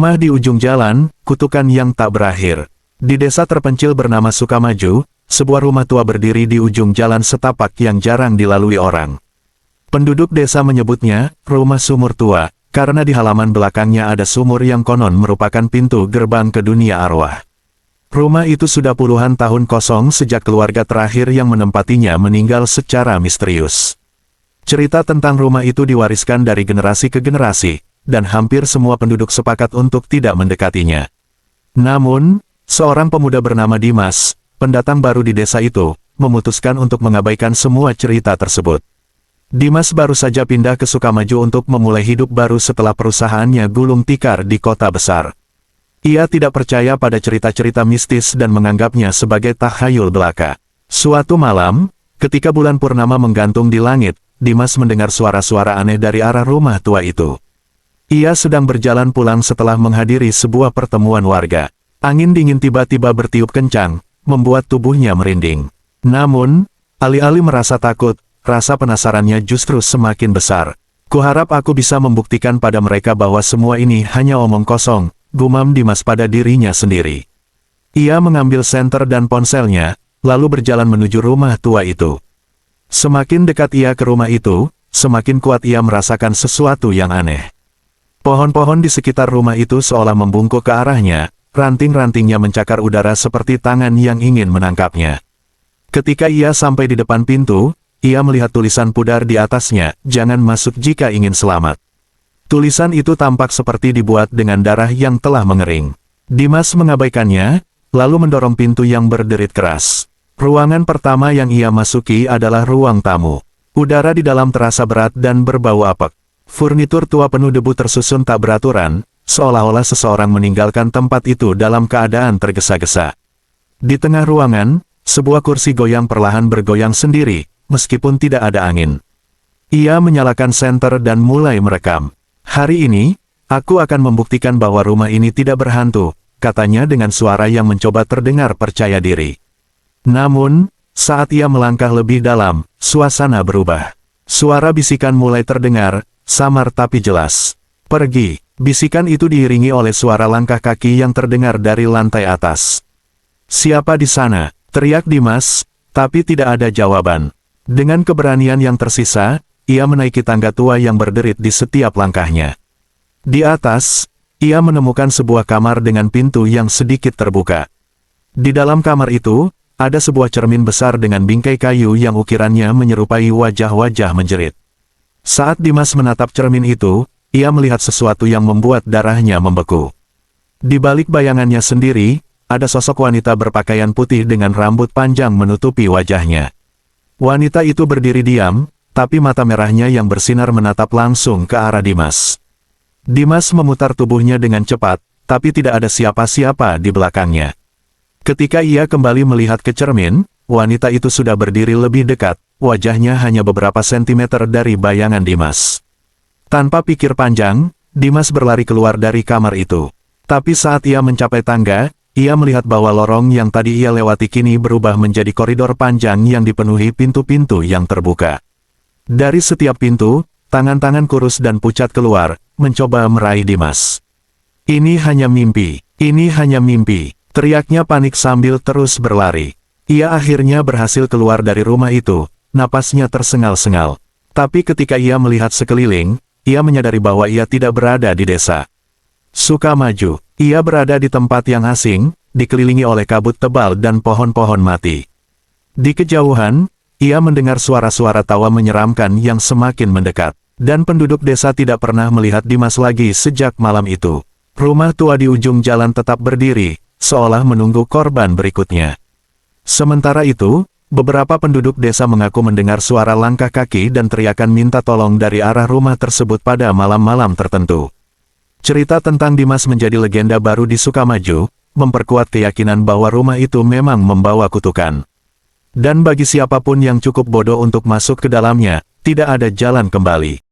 Rumah di ujung jalan, kutukan yang tak berakhir. Di desa terpencil bernama Sukamaju, sebuah rumah tua berdiri di ujung jalan setapak yang jarang dilalui orang. Penduduk desa menyebutnya, rumah sumur tua, karena di halaman belakangnya ada sumur yang konon merupakan pintu gerbang ke dunia arwah. Rumah itu sudah puluhan tahun kosong sejak keluarga terakhir yang menempatinya meninggal secara misterius. Cerita tentang rumah itu diwariskan dari generasi ke generasi, dan hampir semua penduduk sepakat untuk tidak mendekatinya. Namun, seorang pemuda bernama Dimas, pendatang baru di desa itu, memutuskan untuk mengabaikan semua cerita tersebut. Dimas baru saja pindah ke Sukamaju untuk memulai hidup baru setelah perusahaannya gulung tikar di kota besar. Ia tidak percaya pada cerita-cerita mistis dan menganggapnya sebagai takhayul belaka. Suatu malam, ketika bulan purnama menggantung di langit, Dimas mendengar suara-suara aneh dari arah rumah tua itu. Ia sedang berjalan pulang setelah menghadiri sebuah pertemuan warga. Angin dingin tiba-tiba bertiup kencang, membuat tubuhnya merinding. Namun, alih-alih merasa takut, rasa penasarannya justru semakin besar. Kuharap aku bisa membuktikan pada mereka bahwa semua ini hanya omong kosong, gumam Dimas pada dirinya sendiri. Ia mengambil senter dan ponselnya, lalu berjalan menuju rumah tua itu. Semakin dekat ia ke rumah itu, semakin kuat ia merasakan sesuatu yang aneh. Pohon-pohon di sekitar rumah itu seolah membungkuk ke arahnya, ranting-rantingnya mencakar udara seperti tangan yang ingin menangkapnya. Ketika ia sampai di depan pintu, ia melihat tulisan pudar di atasnya, "Jangan masuk jika ingin selamat." Tulisan itu tampak seperti dibuat dengan darah yang telah mengering. Dimas mengabaikannya, lalu mendorong pintu yang berderit keras. Ruangan pertama yang ia masuki adalah ruang tamu. Udara di dalam terasa berat dan berbau apek. Furnitur tua penuh debu tersusun tak beraturan, seolah-olah seseorang meninggalkan tempat itu dalam keadaan tergesa-gesa. Di tengah ruangan, sebuah kursi goyang perlahan bergoyang sendiri, meskipun tidak ada angin. Ia menyalakan senter dan mulai merekam. "Hari ini, aku akan membuktikan bahwa rumah ini tidak berhantu," katanya dengan suara yang mencoba terdengar percaya diri. Namun, saat ia melangkah lebih dalam, suasana berubah. Suara bisikan mulai terdengar, samar tapi jelas. "Pergi." Bisikan itu diiringi oleh suara langkah kaki yang terdengar dari lantai atas. "Siapa di sana?" teriak Dimas, tapi tidak ada jawaban. Dengan keberanian yang tersisa, ia menaiki tangga tua yang berderit di setiap langkahnya. Di atas, ia menemukan sebuah kamar dengan pintu yang sedikit terbuka. Di dalam kamar itu, ada sebuah cermin besar dengan bingkai kayu yang ukirannya menyerupai wajah-wajah menjerit. Saat Dimas menatap cermin itu, ia melihat sesuatu yang membuat darahnya membeku. Di balik bayangannya sendiri, ada sosok wanita berpakaian putih dengan rambut panjang menutupi wajahnya. Wanita itu berdiri diam, tapi mata merahnya yang bersinar menatap langsung ke arah Dimas. Dimas memutar tubuhnya dengan cepat, tapi tidak ada siapa-siapa di belakangnya. Ketika ia kembali melihat ke cermin, wanita itu sudah berdiri lebih dekat, wajahnya hanya beberapa sentimeter dari bayangan Dimas. Tanpa pikir panjang, Dimas berlari keluar dari kamar itu. Tapi saat ia mencapai tangga, ia melihat bahwa lorong yang tadi ia lewati kini berubah menjadi koridor panjang yang dipenuhi pintu-pintu yang terbuka. Dari setiap pintu, tangan-tangan kurus dan pucat keluar, mencoba meraih Dimas. "Ini hanya mimpi, ini hanya mimpi," teriaknya panik sambil terus berlari. Ia akhirnya berhasil keluar dari rumah itu, napasnya tersengal-sengal. Tapi ketika ia melihat sekeliling, ia menyadari bahwa ia tidak berada di desa Sukamaju. Ia berada di tempat yang asing, dikelilingi oleh kabut tebal dan pohon-pohon mati. Di kejauhan, ia mendengar suara-suara tawa menyeramkan yang semakin mendekat. Dan penduduk desa tidak pernah melihat Dimas lagi sejak malam itu. Rumah tua di ujung jalan tetap berdiri, seolah menunggu korban berikutnya. Sementara itu, beberapa penduduk desa mengaku mendengar suara langkah kaki dan teriakan minta tolong dari arah rumah tersebut pada malam-malam tertentu. Cerita tentang Dimas menjadi legenda baru di Sukamaju, memperkuat keyakinan bahwa rumah itu memang membawa kutukan. Dan bagi siapapun yang cukup bodoh untuk masuk ke dalamnya, tidak ada jalan kembali.